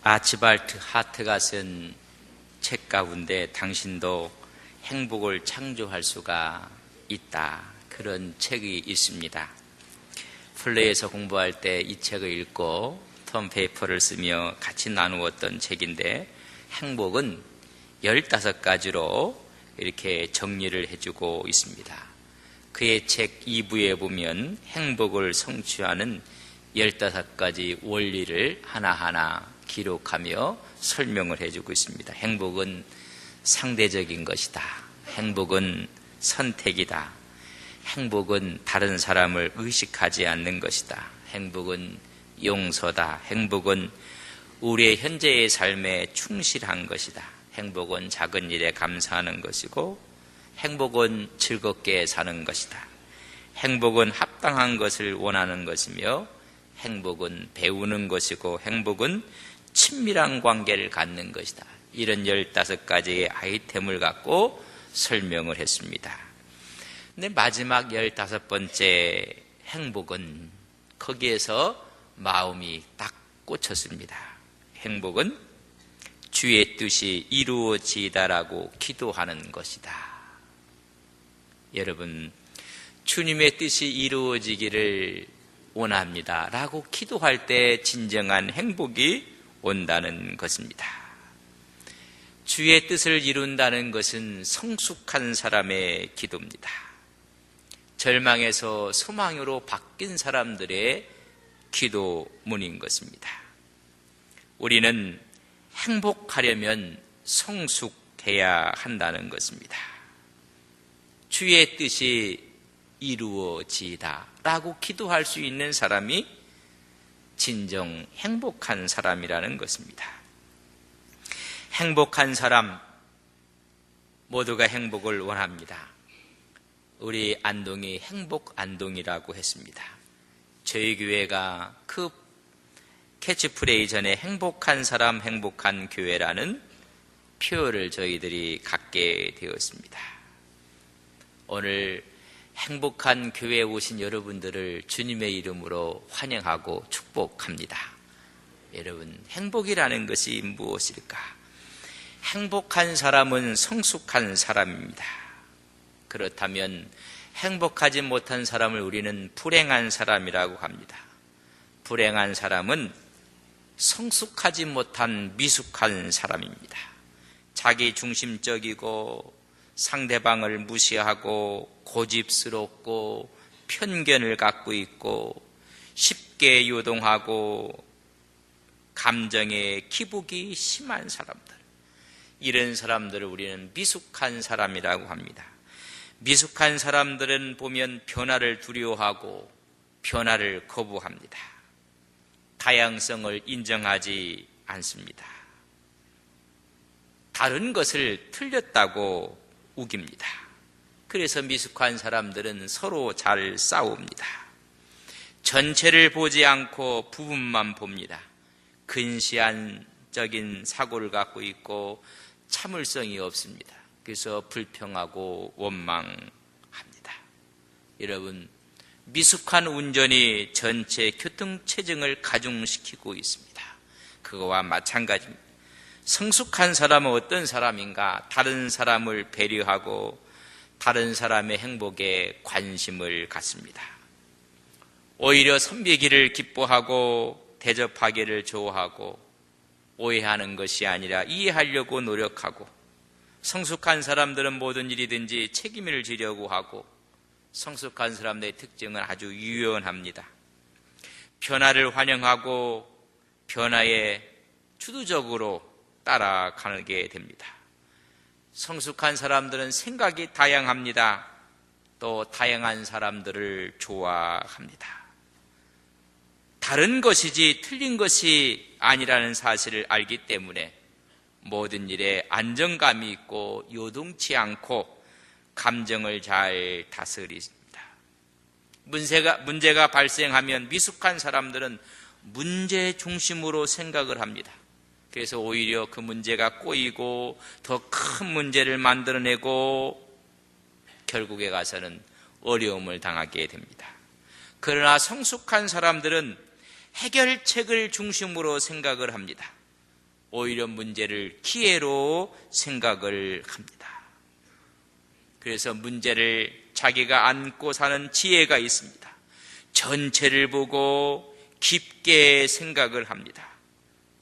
아치발트 하트가 쓴 책 가운데 당신도 행복을 창조할 수가 있다, 그런 책이 있습니다. 플레이에서 공부할 때 이 책을 읽고 텀페이퍼를 쓰며 같이 나누었던 책인데, 행복은 15가지로 이렇게 정리를 해주고 있습니다. 그의 책 2부에 보면 행복을 성취하는 15가지 원리를 하나하나 기록하며 설명을 해주고 있습니다. 행복은 상대적인 것이다. 행복은 선택이다. 행복은 다른 사람을 의식하지 않는 것이다. 행복은 용서다. 행복은 우리의 현재의 삶에 충실한 것이다. 행복은 작은 일에 감사하는 것이고, 행복은 즐겁게 사는 것이다. 행복은 합당한 것을 원하는 것이며, 행복은 배우는 것이고, 행복은 친밀한 관계를 갖는 것이다. 이런 15가지의 아이템을 갖고 설명을 했습니다. 근데 마지막 15번째 행복은, 거기에서 마음이 딱 꽂혔습니다. 행복은 주의 뜻이 이루어지다라고 기도하는 것이다. 여러분, 주님의 뜻이 이루어지기를 원합니다 라고 기도할 때 진정한 행복이 온다는 것입니다. 주의 뜻을 이룬다는 것은 성숙한 사람의 기도입니다. 절망에서 소망으로 바뀐 사람들의 기도문인 것입니다. 우리는 행복하려면 성숙해야 한다는 것입니다. 주의 뜻이 이루어지다 라고 기도할 수 있는 사람이 진정 행복한 사람이라는 것입니다. 행복한 사람, 모두가 행복을 원합니다. 우리 안동이 행복 안동이라고 했습니다. 저희 교회가 그 캐치프레이 전에 행복한 사람, 행복한 교회라는 표어를 저희들이 갖게 되었습니다. 오늘 행복한 교회에 오신 여러분들을 주님의 이름으로 환영하고 축복합니다. 여러분, 행복이라는 것이 무엇일까? 행복한 사람은 성숙한 사람입니다. 그렇다면 행복하지 못한 사람을 우리는 불행한 사람이라고 합니다. 불행한 사람은 성숙하지 못한 미숙한 사람입니다. 자기 중심적이고 상대방을 무시하고 고집스럽고 편견을 갖고 있고 쉽게 요동하고 감정에 기복이 심한 사람들, 이런 사람들을 우리는 미숙한 사람이라고 합니다. 미숙한 사람들은 보면 변화를 두려워하고 변화를 거부합니다. 다양성을 인정하지 않습니다. 다른 것을 틀렸다고 우깁니다. 그래서 미숙한 사람들은 서로 잘 싸웁니다. 전체를 보지 않고 부분만 봅니다. 근시안적인 사고를 갖고 있고 참을성이 없습니다. 그래서 불평하고 원망합니다. 여러분, 미숙한 운전이 전체 교통체증을 가중시키고 있습니다. 그거와 마찬가지입니다. 성숙한 사람은 어떤 사람인가? 다른 사람을 배려하고 다른 사람의 행복에 관심을 갖습니다. 오히려 선배기를 기뻐하고 대접하기를 좋아하고 오해하는 것이 아니라 이해하려고 노력하고, 성숙한 사람들은 모든 일이든지 책임을 지려고 하고, 성숙한 사람들의 특징은 아주 유연합니다. 변화를 환영하고 변화에 주도적으로 따라가게 됩니다. 성숙한 사람들은 생각이 다양합니다. 또 다양한 사람들을 좋아합니다. 다른 것이지 틀린 것이 아니라는 사실을 알기 때문에 모든 일에 안정감이 있고 요동치 않고 감정을 잘 다스립니다. 문제가 발생하면 미숙한 사람들은 문제 중심으로 생각을 합니다. 그래서 오히려 그 문제가 꼬이고 더 큰 문제를 만들어내고 결국에 가서는 어려움을 당하게 됩니다. 그러나 성숙한 사람들은 해결책을 중심으로 생각을 합니다. 오히려 문제를 기회로 생각을 합니다. 그래서 문제를 자기가 안고 사는 지혜가 있습니다. 전체를 보고 깊게 생각을 합니다.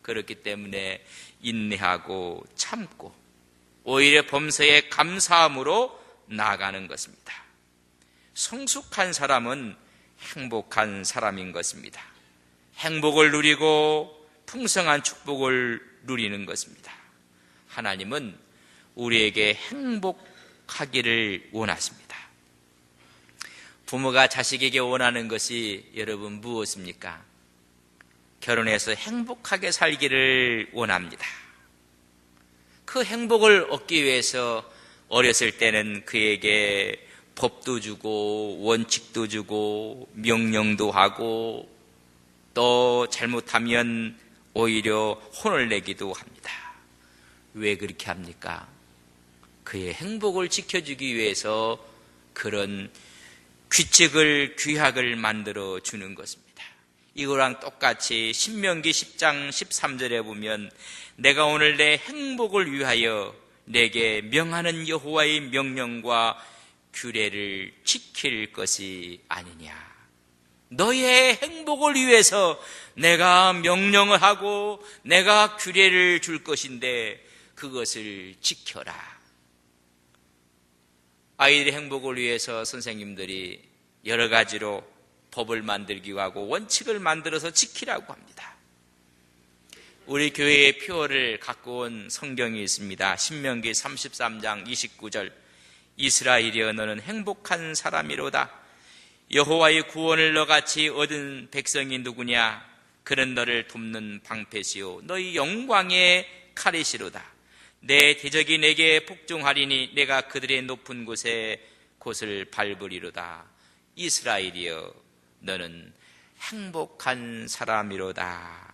그렇기 때문에 인내하고 참고 오히려 범사에 감사함으로 나아가는 것입니다. 성숙한 사람은 행복한 사람인 것입니다. 행복을 누리고 풍성한 축복을 누리는 것입니다. 하나님은 우리에게 행복하기를 원하십니다. 부모가 자식에게 원하는 것이 여러분 무엇입니까? 결혼해서 행복하게 살기를 원합니다. 그 행복을 얻기 위해서 어렸을 때는 그에게 법도 주고 원칙도 주고 명령도 하고 또 잘못하면 오히려 혼을 내기도 합니다. 왜 그렇게 합니까? 그의 행복을 지켜주기 위해서 그런 규칙을 규약을 만들어 주는 것입니다. 이거랑 똑같이 신명기 10장 13절에 보면 내가 오늘 내 행복을 위하여 내게 명하는 여호와의 명령과 규례를 지킬 것이 아니냐. 너의 행복을 위해서 내가 명령을 하고 내가 규례를 줄 것인데 그것을 지켜라. 아이들의 행복을 위해서 선생님들이 여러 가지로 법을 만들기도 하고 원칙을 만들어서 지키라고 합니다. 우리 교회의 표어를 갖고 온 성경이 있습니다. 신명기 33장 29절 이스라엘이여 너는 행복한 사람이로다. 여호와의 구원을 너같이 얻은 백성이 누구냐? 그는 너를 돕는 방패시요 너희 영광의 칼이시로다. 내 대적이 내게 복종하리니 내가 그들의 높은 곳에 곳을 밟으리로다. 이스라엘이여 너는 행복한 사람이로다.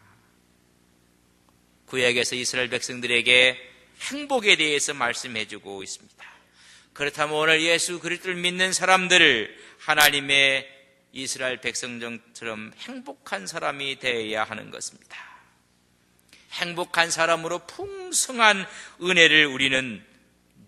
구약에서 이스라엘 백성들에게 행복에 대해서 말씀해주고 있습니다. 그렇다면 오늘 예수 그리스도를 믿는 사람들을 하나님의 이스라엘 백성처럼 행복한 사람이 되어야 하는 것입니다. 행복한 사람으로 풍성한 은혜를 우리는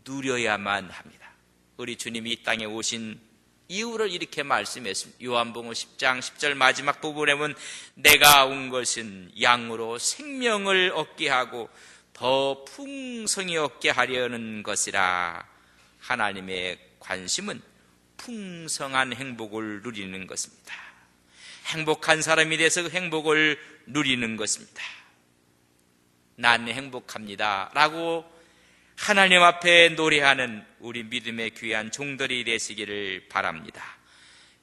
누려야만 합니다. 우리 주님이 이 땅에 오신 이유를 이렇게 말씀했습니다. 요한복음 10장 10절 마지막 부분에 보면 내가 온 것은 양으로 생명을 얻게 하고 더 풍성히 얻게 하려는 것이라. 하나님의 관심은 풍성한 행복을 누리는 것입니다. 행복한 사람이 돼서 행복을 누리는 것입니다. 난 행복합니다 라고 하나님 앞에 노래하는 우리 믿음의 귀한 종들이 되시기를 바랍니다.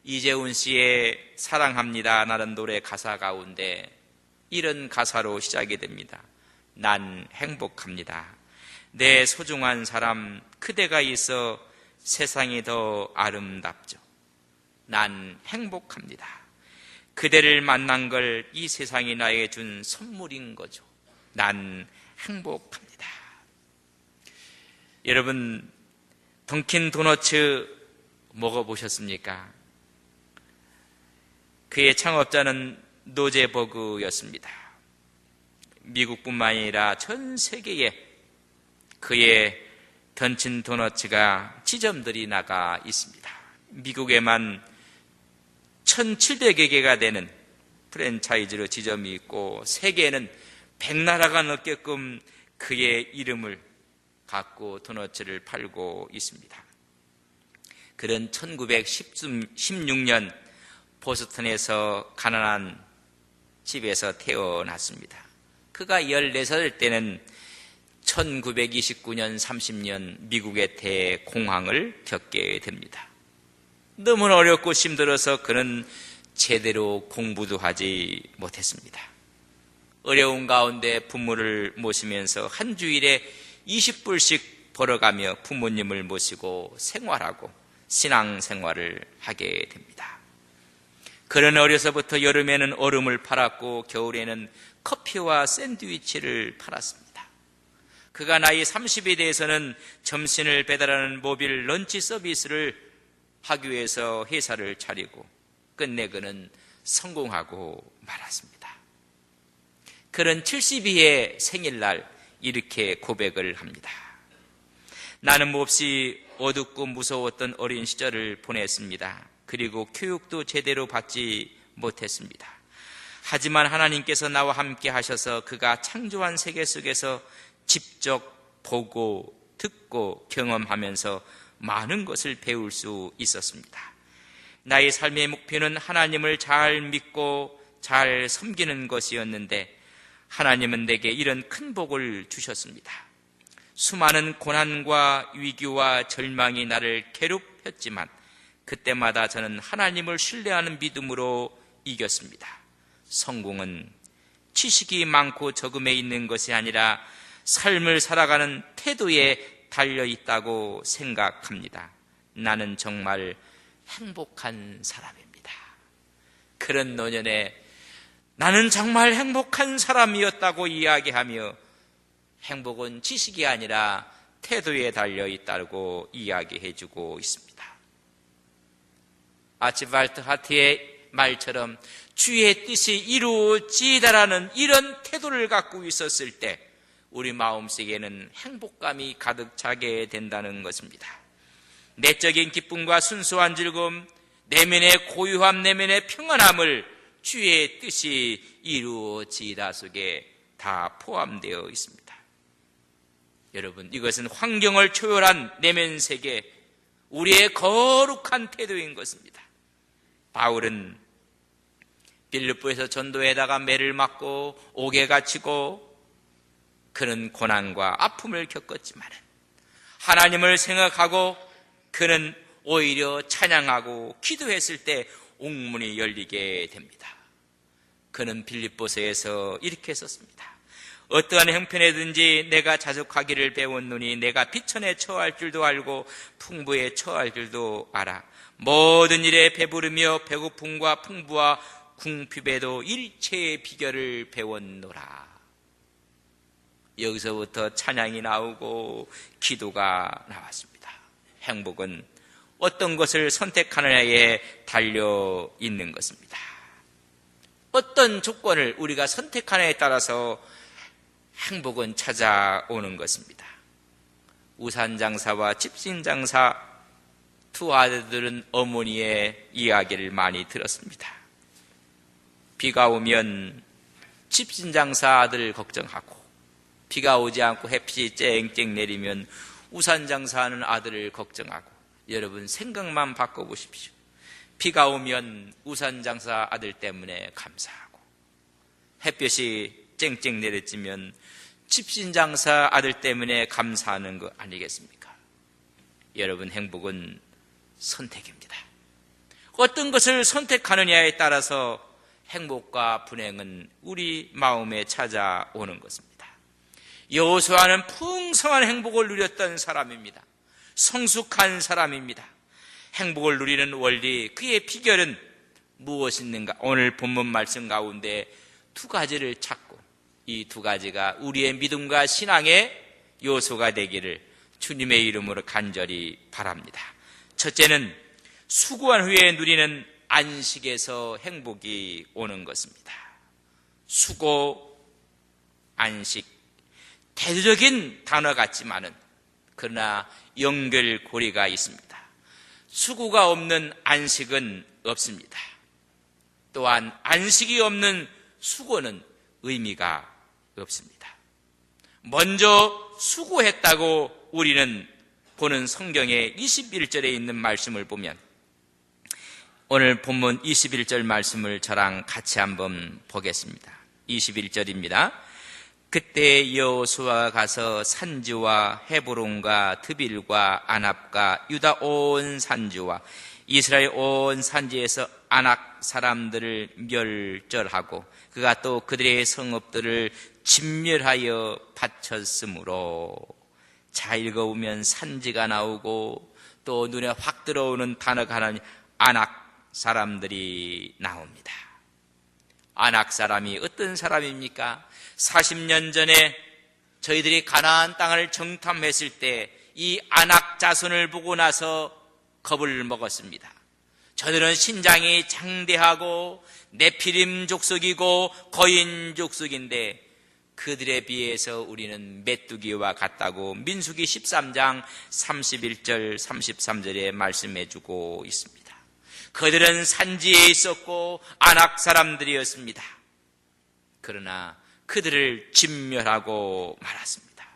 이재훈 씨의 사랑합니다 라는 노래 가사 가운데 이런 가사로 시작이 됩니다. 난 행복합니다. 내 소중한 사람 그대가 있어 세상이 더 아름답죠. 난 행복합니다. 그대를 만난 걸 이 세상이 나에게 준 선물인 거죠. 난 행복합니다. 여러분 던킨 도너츠 먹어보셨습니까? 그의 창업자는 노제버그였습니다. 미국뿐만 아니라 전 세계에 그의 던킨 도너츠가 지점들이 나가 있습니다. 미국에만 1,700여 개가 되는 프랜차이즈로 지점이 있고 세계에는 100나라가 넘게끔 그의 이름을 갖고 도너츠를 팔고 있습니다. 그는 1916년 보스턴에서 가난한 집에서 태어났습니다. 그가 14살 때는 1929년 30년 미국의 대공황을 겪게 됩니다. 너무 어렵고 힘들어서 그는 제대로 공부도 하지 못했습니다. 어려운 가운데 부모를 모시면서 한 주일에 20불씩 벌어가며 부모님을 모시고 생활하고 신앙생활을 하게 됩니다. 그는 어려서부터 여름에는 얼음을 팔았고 겨울에는 커피와 샌드위치를 팔았습니다. 그가 나이 30에 대해서는 점심을 배달하는 모빌 런치 서비스를 하기 위해서 회사를 차리고 끝내 그는 성공하고 말았습니다. 그런 72의 생일날 이렇게 고백을 합니다. 나는 몹시 어둡고 무서웠던 어린 시절을 보냈습니다. 그리고 교육도 제대로 받지 못했습니다. 하지만 하나님께서 나와 함께 하셔서 그가 창조한 세계 속에서 직접 보고 듣고 경험하면서 많은 것을 배울 수 있었습니다. 나의 삶의 목표는 하나님을 잘 믿고 잘 섬기는 것이었는데 하나님은 내게 이런 큰 복을 주셨습니다. 수많은 고난과 위기와 절망이 나를 괴롭혔지만 그때마다 저는 하나님을 신뢰하는 믿음으로 이겼습니다. 성공은 지식이 많고 적음에 있는 것이 아니라 삶을 살아가는 태도에 달려있다고 생각합니다. 나는 정말 행복한 사람입니다. 그런 노년에 나는 정말 행복한 사람이었다고 이야기하며 행복은 지식이 아니라 태도에 달려있다고 이야기해주고 있습니다. 아치발트 하트의 말처럼 주의 뜻이 이루어지다라는 이런 태도를 갖고 있었을 때 우리 마음속에는 행복감이 가득 차게 된다는 것입니다. 내적인 기쁨과 순수한 즐거움, 내면의 고요함, 내면의 평안함을 주의 뜻이 이루어지다 속에 다 포함되어 있습니다. 여러분, 이것은 환경을 초월한 내면 세계, 우리의 거룩한 태도인 것입니다. 바울은 빌립보에서 전도에다가 매를 맞고 옥에 갇히고 그는 고난과 아픔을 겪었지만 하나님을 생각하고 그는 오히려 찬양하고 기도했을 때 옥문이 열리게 됩니다. 그는 빌립보서에서 이렇게 썼습니다. 어떠한 형편에든지 내가 자족하기를 배웠노니 내가 비천에 처할 줄도 알고 풍부에 처할 줄도 알아. 모든 일에 배부르며 배고픔과 풍부와 궁핍에도 일체의 비결을 배웠노라. 여기서부터 찬양이 나오고 기도가 나왔습니다. 행복은 어떤 것을 선택하느냐에 달려 있는 것입니다. 어떤 조건을 우리가 선택하느냐에 따라서 행복은 찾아오는 것입니다. 우산장사와 집신장사 두 아들들은 어머니의 이야기를 많이 들었습니다. 비가 오면 집신장사 아들을 걱정하고 비가 오지 않고 햇빛이 쨍쨍 내리면 우산장사하는 아들을 걱정하고 여러분 생각만 바꿔보십시오. 비가 오면 우산장사 아들 때문에 감사하고 햇볕이 쨍쨍 내려지면 집신장사 아들 때문에 감사하는 거 아니겠습니까? 여러분, 행복은 선택입니다. 어떤 것을 선택하느냐에 따라서 행복과 분행은 우리 마음에 찾아오는 것입니다. 여호수아는 풍성한 행복을 누렸던 사람입니다. 성숙한 사람입니다. 행복을 누리는 원리, 그의 비결은 무엇인가? 오늘 본문 말씀 가운데 두 가지를 찾고 이 두 가지가 우리의 믿음과 신앙의 요소가 되기를 주님의 이름으로 간절히 바랍니다. 첫째는 수고한 후에 누리는 안식에서 행복이 오는 것입니다. 수고, 안식, 대조적인 단어 같지만은 그러나 연결고리가 있습니다. 수고가 없는 안식은 없습니다. 또한 안식이 없는 수고는 의미가 없습니다. 먼저 수고했다고 우리는 보는 성경의 21절에 있는 말씀을 보면 오늘 본문 21절 말씀을 저랑 같이 한번 보겠습니다. 21절입니다. 그때 여호수아가 가서 산지와 헤브론과 드빌과 아납과 유다 온 산지와 이스라엘 온 산지에서 아낙 사람들을 멸절하고 그가 또 그들의 성읍들을 진멸하여 바쳤으므로. 자, 읽어보면 산지가 나오고 또 눈에 확 들어오는 단어가 하나는 아낙 사람들이 나옵니다. 아낙 사람이 어떤 사람입니까? 40년 전에 저희들이 가나안 땅을 정탐했을 때 이 아낙 자손을 보고 나서 겁을 먹었습니다. 저들은 신장이 장대하고 네피림 족속이고 거인 족속인데 그들에 비해서 우리는 메뚜기와 같다고 민수기 13장 31절 33절에 말씀해주고 있습니다. 그들은 산지에 있었고 아낙 사람들이었습니다. 그러나 그들을 진멸하고 말았습니다.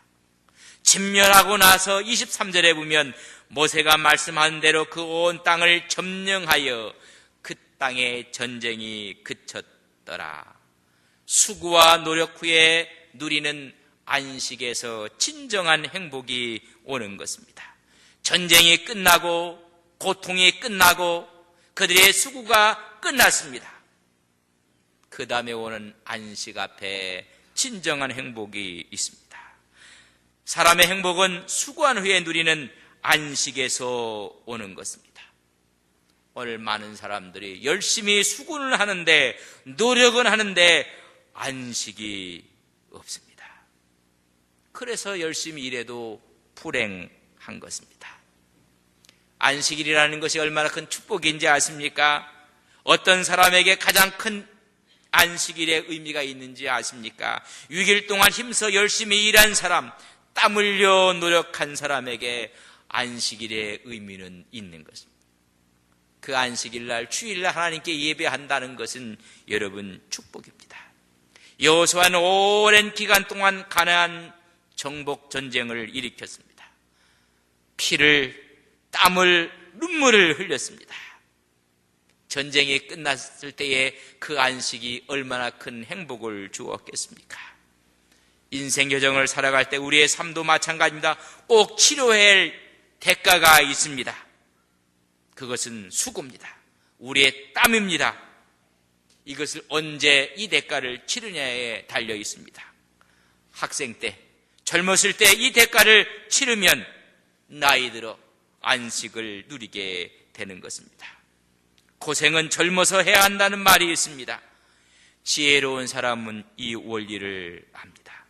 진멸하고 나서 23절에 보면 모세가 말씀한 대로 그 온 땅을 점령하여 그 땅의 전쟁이 그쳤더라. 수고와 노력 후에 누리는 안식에서 진정한 행복이 오는 것입니다. 전쟁이 끝나고 고통이 끝나고 그들의 수고가 끝났습니다. 그 다음에 오는 안식 앞에 진정한 행복이 있습니다. 사람의 행복은 수고한 후에 누리는 안식에서 오는 것입니다. 오늘 많은 사람들이 열심히 수고는 하는데 노력은 하는데 안식이 없습니다. 그래서 열심히 일해도 불행한 것입니다. 안식일이라는 것이 얼마나 큰 축복인지 아십니까? 어떤 사람에게 가장 큰 안식일의 의미가 있는지 아십니까? 6일 동안 힘써 열심히 일한 사람, 땀 흘려 노력한 사람에게 안식일의 의미는 있는 것입니다. 그 안식일날 주일날 하나님께 예배한다는 것은 여러분 축복입니다. 여호수아는 오랜 기간 동안 가나안 정복 전쟁을 일으켰습니다. 피를, 땀을, 눈물을 흘렸습니다. 전쟁이 끝났을 때에 그 안식이 얼마나 큰 행복을 주었겠습니까? 인생 여정을 살아갈 때 우리의 삶도 마찬가지입니다. 꼭 치료해야 할 대가가 있습니다. 그것은 수고입니다. 우리의 땀입니다. 이것을 언제 이 대가를 치르냐에 달려 있습니다. 학생 때, 젊었을 때 이 대가를 치르면 나이 들어 안식을 누리게 되는 것입니다. 고생은 젊어서 해야 한다는 말이 있습니다. 지혜로운 사람은 이 원리를 압니다.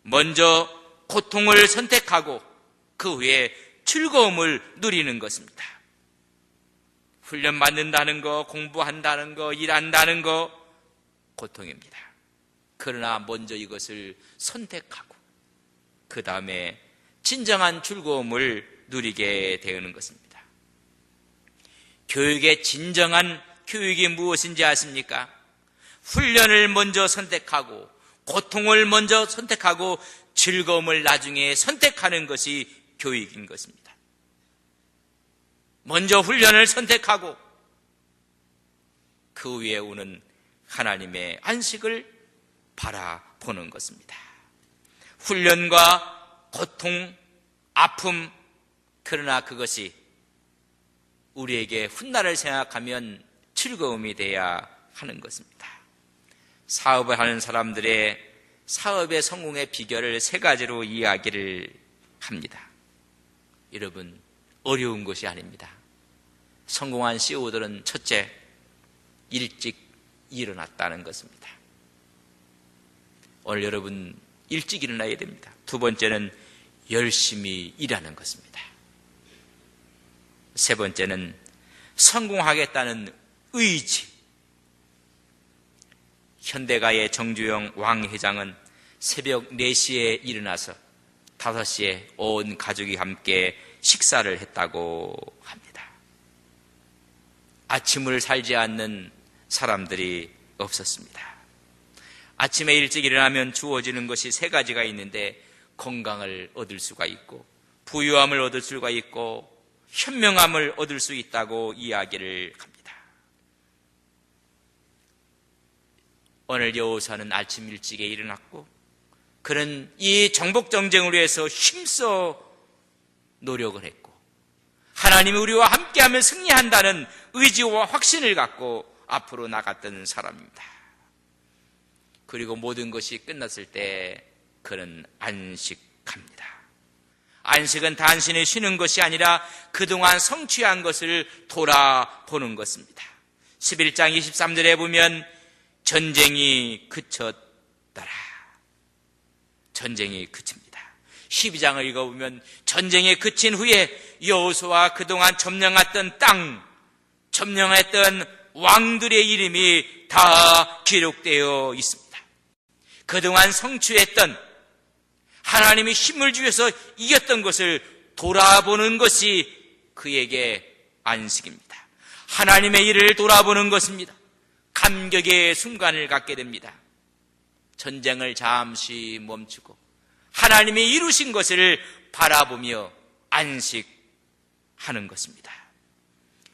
먼저 고통을 선택하고 그 후에 즐거움을 누리는 것입니다. 훈련 받는다는 거, 공부한다는 거, 일한다는 거 고통입니다. 그러나 먼저 이것을 선택하고 그 다음에 진정한 즐거움을 누리게 되는 것입니다. 교육의 진정한 교육이 무엇인지 아십니까? 훈련을 먼저 선택하고 고통을 먼저 선택하고 즐거움을 나중에 선택하는 것이 교육인 것입니다. 먼저 훈련을 선택하고 그 위에 오는 하나님의 안식을 바라보는 것입니다. 훈련과 고통, 아픔, 그러나 그것이 우리에게 훗날을 생각하면 즐거움이 돼야 하는 것입니다. 사업을 하는 사람들의 사업의 성공의 비결을 3가지로 이야기를 합니다. 여러분, 어려운 것이 아닙니다. 성공한 CEO들은 첫째, 일찍 일어났다는 것입니다. 오늘 여러분 일찍 일어나야 됩니다. 두 번째는 열심히 일하는 것입니다. 세 번째는 성공하겠다는 의지. 현대가의 정주영 왕 회장은 새벽 4시에 일어나서 5시에 온 가족이 함께 식사를 했다고 합니다. 아침을 살지 않는 사람들이 없었습니다. 아침에 일찍 일어나면 주어지는 것이 3가지가 있는데 건강을 얻을 수가 있고 부유함을 얻을 수가 있고 현명함을 얻을 수 있다고 이야기를 합니다. 오늘 여호수아는 아침 일찍에 일어났고 그는 이 정복 전쟁을 위해서 힘써 노력을 했고 하나님이 우리와 함께하면 승리한다는 의지와 확신을 갖고 앞으로 나갔던 사람입니다. 그리고 모든 것이 끝났을 때 그는 안식합니다. 안식은 단순히 쉬는 것이 아니라 그동안 성취한 것을 돌아보는 것입니다. 11장 23절에 보면 전쟁이 그쳤더라. 전쟁이 그칩니다. 12장을 읽어보면 전쟁이 그친 후에 여호수아가 그동안 점령했던 땅, 점령했던 왕들의 이름이 다 기록되어 있습니다. 그동안 성취했던, 하나님이 힘을 주셔서 이겼던 것을 돌아보는 것이 그에게 안식입니다. 하나님의 일을 돌아보는 것입니다. 감격의 순간을 갖게 됩니다. 전쟁을 잠시 멈추고 하나님이 이루신 것을 바라보며 안식하는 것입니다.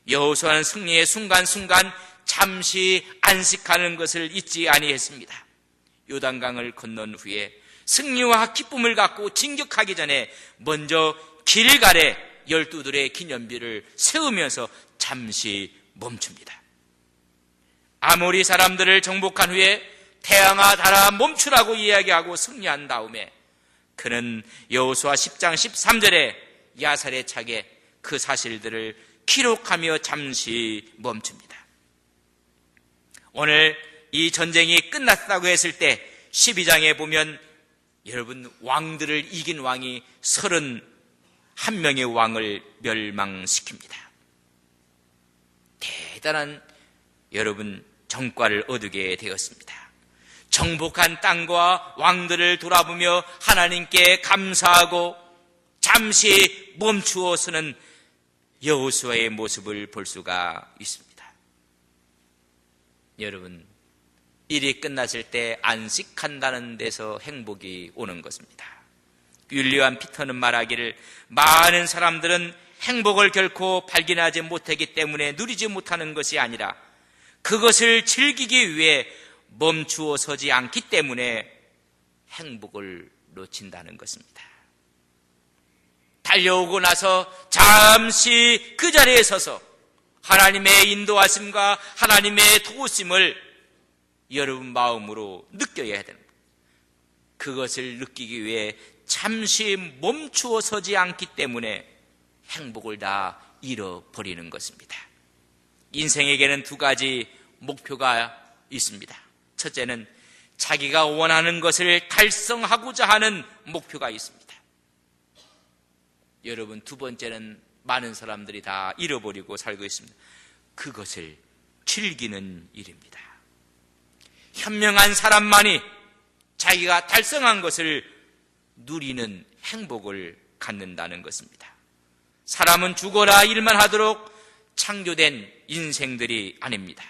여호수아는 승리의 순간순간 잠시 안식하는 것을 잊지 아니했습니다. 요단강을 건넌 후에 승리와 기쁨을 갖고 진격하기 전에 먼저 길갈에 12들의 기념비를 세우면서 잠시 멈춥니다. 아모리 사람들을 정복한 후에 태양아 달아 멈추라고 이야기하고 승리한 다음에 그는 여호수아 10장 13절에 야살의 차게 그 사실들을 기록하며 잠시 멈춥니다. 오늘 이 전쟁이 끝났다고 했을 때 12장에 보면 여러분, 왕들을 이긴 왕이 31명의 왕을 멸망시킵니다. 대단한 여러분 정과를 얻게 되었습니다. 정복한 땅과 왕들을 돌아보며 하나님께 감사하고 잠시 멈추어서는 여호수아의 모습을 볼 수가 있습니다. 여러분, 일이 끝났을 때 안식한다는 데서 행복이 오는 것입니다. 윌리엄 피터는 말하기를 많은 사람들은 행복을 결코 발견하지 못하기 때문에 누리지 못하는 것이 아니라 그것을 즐기기 위해 멈추어 서지 않기 때문에 행복을 놓친다는 것입니다. 달려오고 나서 잠시 그 자리에 서서 하나님의 인도하심과 하나님의 도우심을 여러분 마음으로 느껴야 됩니다. 그것을 느끼기 위해 잠시 멈추어 서지 않기 때문에 행복을 다 잃어버리는 것입니다. 인생에게는 두 가지 목표가 있습니다. 첫째는 자기가 원하는 것을 달성하고자 하는 목표가 있습니다. 여러분, 두 번째는 많은 사람들이 다 잃어버리고 살고 있습니다. 그것을 즐기는 일입니다. 현명한 사람만이 자기가 달성한 것을 누리는 행복을 갖는다는 것입니다. 사람은 죽어라 일만 하도록 창조된 인생들이 아닙니다.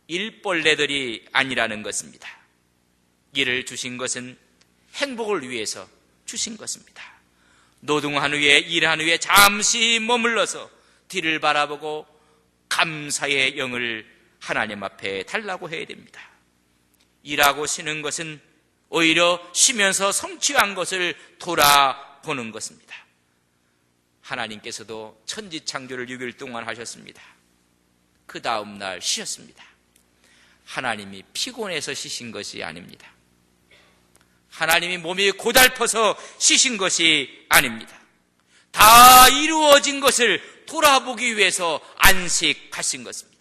일벌레들이 아니라는 것입니다. 일을 주신 것은 행복을 위해서 주신 것입니다. 노동한 후에 일한 후에 잠시 머물러서 뒤를 바라보고 감사의 영을 하나님 앞에 달라고 해야 됩니다. 일하고 쉬는 것은 오히려 쉬면서 성취한 것을 돌아보는 것입니다. 하나님께서도 천지창조를 6일 동안 하셨습니다. 그 다음 날 쉬셨습니다. 하나님이 피곤해서 쉬신 것이 아닙니다. 하나님이 몸이 고달퍼서 쉬신 것이 아닙니다. 다 이루어진 것을 돌아보기 위해서 안식하신 것입니다.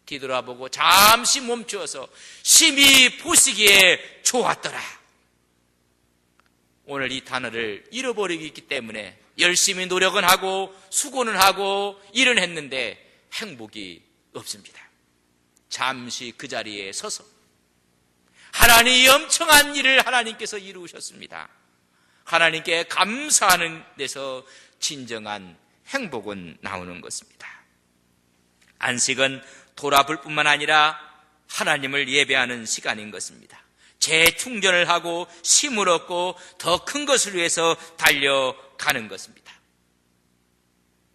뒤돌아보고 잠시 멈추어서 심히 보시기에 좋았더라. 오늘 이 단어를 잃어버리기 때문에 열심히 노력은 하고 수고는 하고 일은 했는데 행복이 없습니다. 잠시 그 자리에 서서 하나님이 엄청난 일을 하나님께서 이루셨습니다. 하나님께 감사하는 데서 진정한 행복은 나오는 것입니다. 안식은 돌아볼 뿐만 아니라 하나님을 예배하는 시간인 것입니다. 재충전을 하고 힘을 얻고 더 큰 것을 위해서 달려가는 것입니다.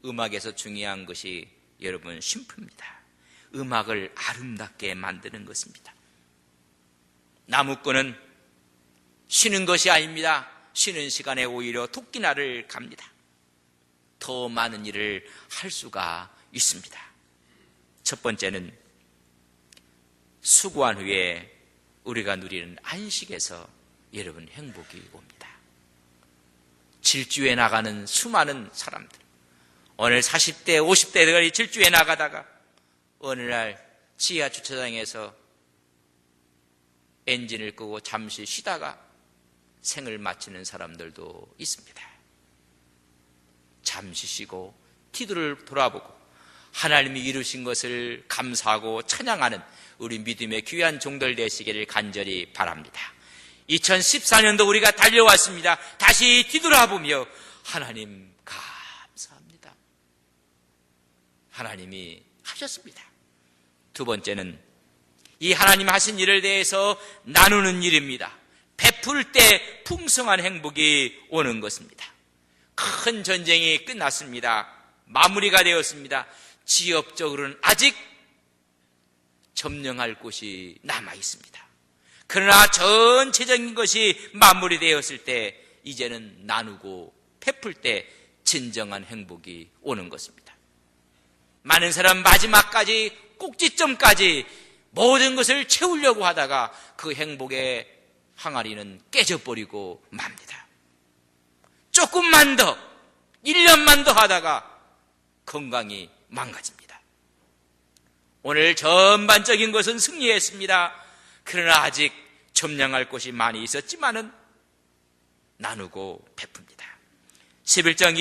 음악에서 중요한 것이 여러분 심표입니다. 음악을 아름답게 만드는 것입니다. 나무꾼은 쉬는 것이 아닙니다. 쉬는 시간에 오히려 토끼나를 갑니다. 더 많은 일을 할 수가 있습니다. 첫 번째는 수고한 후에 우리가 누리는 안식에서 여러분 행복이 옵니다. 질주에 나가는 수많은 사람들, 오늘 40대 50대들이 질주에 나가다가 어느 날 지하 주차장에서 엔진을 끄고 잠시 쉬다가 생을 마치는 사람들도 있습니다. 잠시 쉬고 뒤를 돌아보고 하나님이 이루신 것을 감사하고 찬양하는 우리 믿음의 귀한 종들 되시기를 간절히 바랍니다. 2014년도 우리가 달려왔습니다. 다시 뒤돌아보며 하나님 감사합니다. 하나님이 하셨습니다. 두 번째는 이 하나님 하신 일을 대해서 나누는 일입니다. 베풀 때 풍성한 행복이 오는 것입니다. 큰 전쟁이 끝났습니다. 마무리가 되었습니다. 지역적으로는 아직 점령할 곳이 남아 있습니다. 그러나 전체적인 것이 마무리되었을 때 이제는 나누고 베풀 때 진정한 행복이 오는 것입니다. 많은 사람 마지막까지 꼭지점까지 모든 것을 채우려고 하다가 그 행복의 항아리는 깨져버리고 맙니다. 조금만 더, 1년만 더 하다가 건강이 망가집니다. 오늘 전반적인 것은 승리했습니다. 그러나 아직 점령할 곳이 많이 있었지만은 나누고 베풉니다. 11장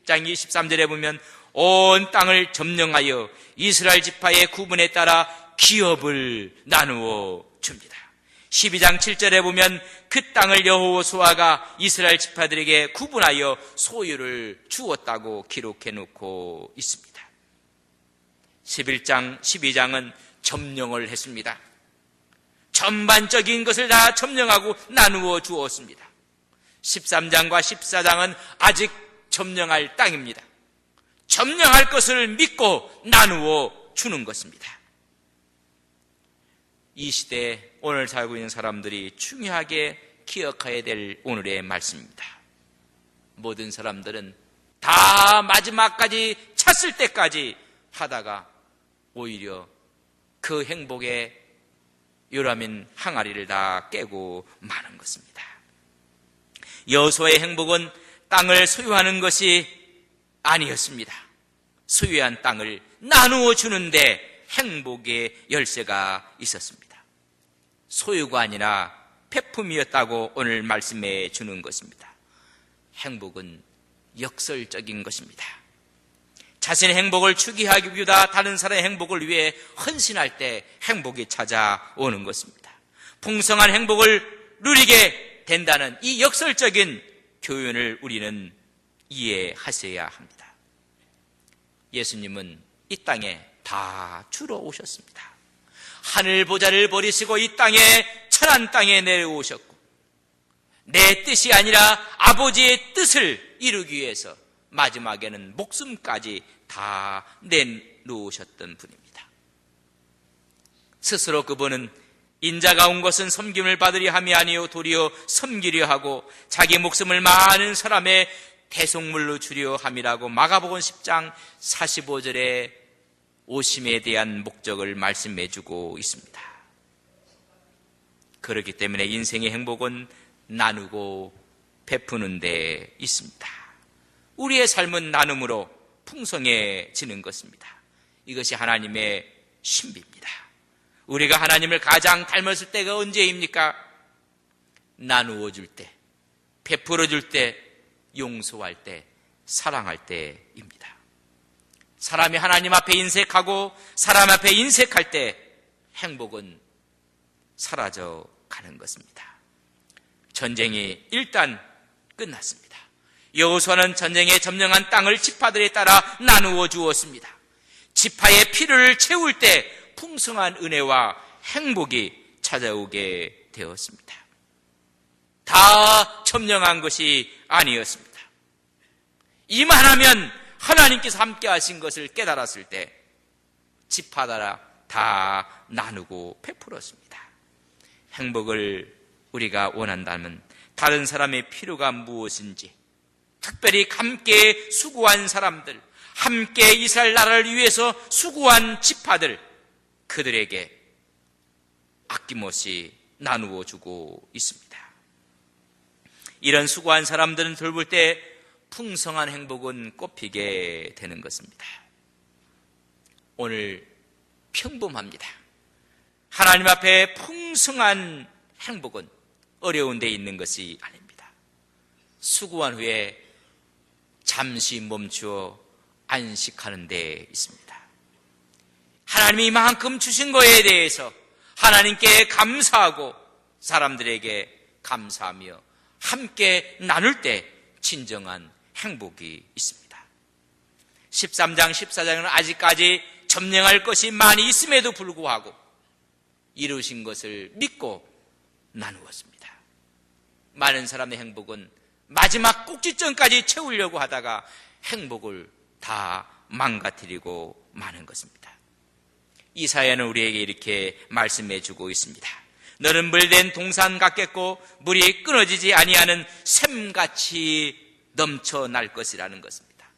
23절에 보면 온 땅을 점령하여 이스라엘 지파의 구분에 따라 기업을 나누어 줍니다. 12장 7절에 보면 그 땅을 여호수아가 이스라엘 지파들에게 구분하여 소유를 주었다고 기록해 놓고 있습니다. 11장, 12장은 점령을 했습니다. 전반적인 것을 다 점령하고 나누어 주었습니다. 13장과 14장은 아직 점령할 땅입니다. 점령할 것을 믿고 나누어 주는 것입니다. 이 시대에 오늘 살고 있는 사람들이 중요하게 기억해야 될 오늘의 말씀입니다. 모든 사람들은 다 마지막까지 찼을 때까지 하다가 오히려 그 행복의 요람인 항아리를 다 깨고 마는 것입니다. 여호수아의 행복은 땅을 소유하는 것이 아니었습니다. 소유한 땅을 나누어 주는데 행복의 열쇠가 있었습니다. 소유가 아니라 베품이었다고 오늘 말씀해 주는 것입니다. 행복은 역설적인 것입니다. 자신의 행복을 추구하기보다 다른 사람의 행복을 위해 헌신할 때 행복이 찾아오는 것입니다. 풍성한 행복을 누리게 된다는 이 역설적인 교훈을 우리는 이해하셔야 합니다. 예수님은 이 땅에 다 주러 오셨습니다. 하늘 보좌를 버리시고 이 땅에 천한 땅에 내려오셨고 내 뜻이 아니라 아버지의 뜻을 이루기 위해서 마지막에는 목숨까지 다 내놓으셨던 분입니다. 스스로 그분은 인자가 온 것은 섬김을 받으려 함이 아니요 도리어 섬기려 하고 자기 목숨을 많은 사람의 대속물로 주려 함이라고 마가복음 10장 45절에 오심에 대한 목적을 말씀해 주고 있습니다. 그렇기 때문에 인생의 행복은 나누고 베푸는 데 있습니다. 우리의 삶은 나눔으로 풍성해지는 것입니다. 이것이 하나님의 신비입니다. 우리가 하나님을 가장 닮았을 때가 언제입니까? 나누어 줄 때, 베풀어 줄 때, 용서할 때, 사랑할 때입니다. 사람이 하나님 앞에 인색하고 사람 앞에 인색할 때 행복은 사라져 가는 것입니다. 전쟁이 일단 끝났습니다. 여호수아는 전쟁에 점령한 땅을 지파들에 따라 나누어 주었습니다. 지파의 필요를 채울 때 풍성한 은혜와 행복이 찾아오게 되었습니다. 다 점령한 것이 아니었습니다. 이만하면 하나님께서 함께 하신 것을 깨달았을 때 지파따라 다 나누고 베풀었습니다. 행복을 우리가 원한다면 다른 사람의 필요가 무엇인지, 특별히 함께 수고한 사람들, 함께 이스라엘 나라를 위해서 수고한 지파들, 그들에게 아낌없이 나누어 주고 있습니다. 이런 수고한 사람들은 돌볼 때 풍성한 행복은 꽃피게 되는 것입니다. 오늘 평범합니다. 하나님 앞에 풍성한 행복은 어려운 데 있는 것이 아닙니다. 수고한 후에 잠시 멈추어 안식하는 데 있습니다. 하나님이 이만큼 주신 것에 대해서 하나님께 감사하고 사람들에게 감사하며 함께 나눌 때 진정한 행복이 있습니다. 13장, 14장은 아직까지 점령할 것이 많이 있음에도 불구하고 이루신 것을 믿고 나누었습니다. 많은 사람의 행복은 마지막 꼭지점까지 채우려고 하다가 행복을 다 망가뜨리고 마는 것입니다. 이사야는 우리에게 이렇게 말씀해 주고 있습니다. 너는 물된 동산 같겠고 물이 끊어지지 아니하는 샘같이 넘쳐날 것이라는 것입니다.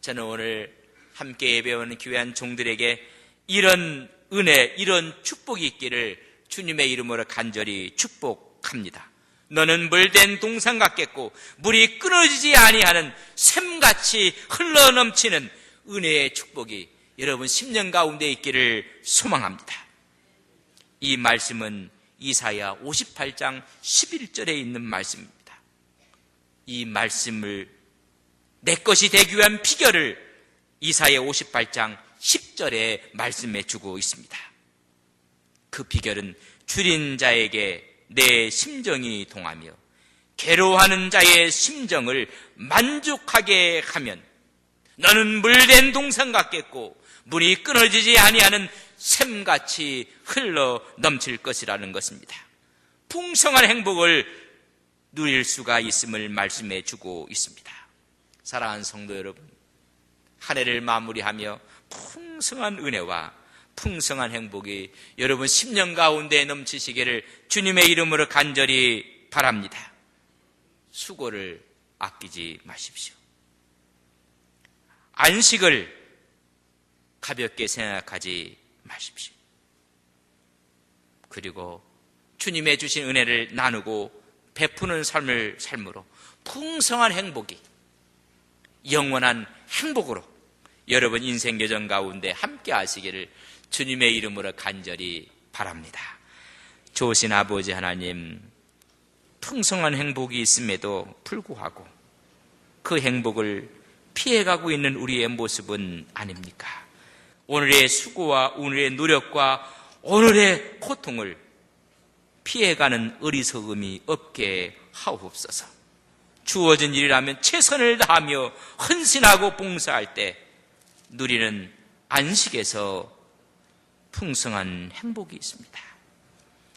저는 오늘 함께 예배하는 귀한 종들에게 이런 은혜, 이런 축복이 있기를 주님의 이름으로 간절히 축복합니다. 너는 물된 동산 같겠고 물이 끊어지지 아니하는 샘같이 흘러넘치는 은혜의 축복이 여러분 10년 가운데 있기를 소망합니다. 이 말씀은 이사야 58장 11절에 있는 말씀입니다. 이 말씀을 내 것이 되기 위한 비결을 이사야 58장 10절에 말씀해 주고 있습니다. 그 비결은 줄인 자에게 내 심정이 동하며 괴로워하는 자의 심정을 만족하게 하면 너는 물된 동산 같겠고 물이 끊어지지 아니하는 샘같이 흘러 넘칠 것이라는 것입니다. 풍성한 행복을 누릴 수가 있음을 말씀해 주고 있습니다. 사랑하는 성도 여러분, 한 해를 마무리하며 풍성한 은혜와 풍성한 행복이 여러분 10년 가운데 넘치시기를 주님의 이름으로 간절히 바랍니다. 수고를 아끼지 마십시오. 안식을 가볍게 생각하지 마십시오. 그리고 주님의 주신 은혜를 나누고 베푸는 삶으로 풍성한 행복이 영원한 행복으로 여러분 인생 여정 가운데 함께 하시기를 주님의 이름으로 간절히 바랍니다. 좋으신 아버지 하나님, 풍성한 행복이 있음에도 불구하고 그 행복을 피해가고 있는 우리의 모습은 아닙니까? 오늘의 수고와 오늘의 노력과 오늘의 고통을 피해가는 어리석음이 없게 하옵소서. 주어진 일이라면 최선을 다하며 헌신하고 봉사할 때 누리는 안식에서 풍성한 행복이 있습니다.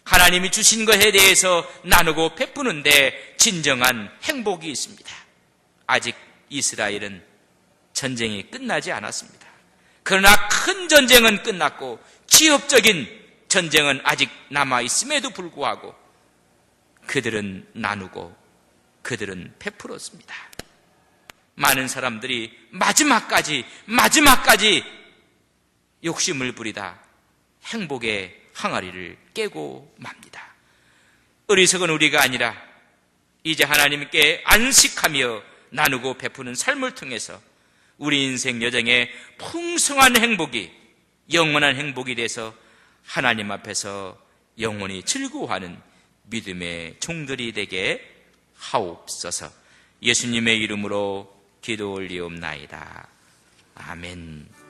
하나님이 주신 것에 대해서 나누고 베푸는데 진정한 행복이 있습니다. 아직 이스라엘은 전쟁이 끝나지 않았습니다. 그러나 큰 전쟁은 끝났고 지역적인 전쟁은 아직 남아있음에도 불구하고 그들은 나누고 그들은 베풀었습니다. 많은 사람들이 마지막까지 욕심을 부리다 행복의 항아리를 깨고 맙니다. 어리석은 우리가 아니라 이제 하나님께 안식하며 나누고 베푸는 삶을 통해서 우리 인생 여정에 풍성한 행복이 영원한 행복이 돼서 하나님 앞에서 영원히 즐거워하는 믿음의 종들이 되게 하옵소서. 예수님의 이름으로 기도 올리옵나이다. 아멘.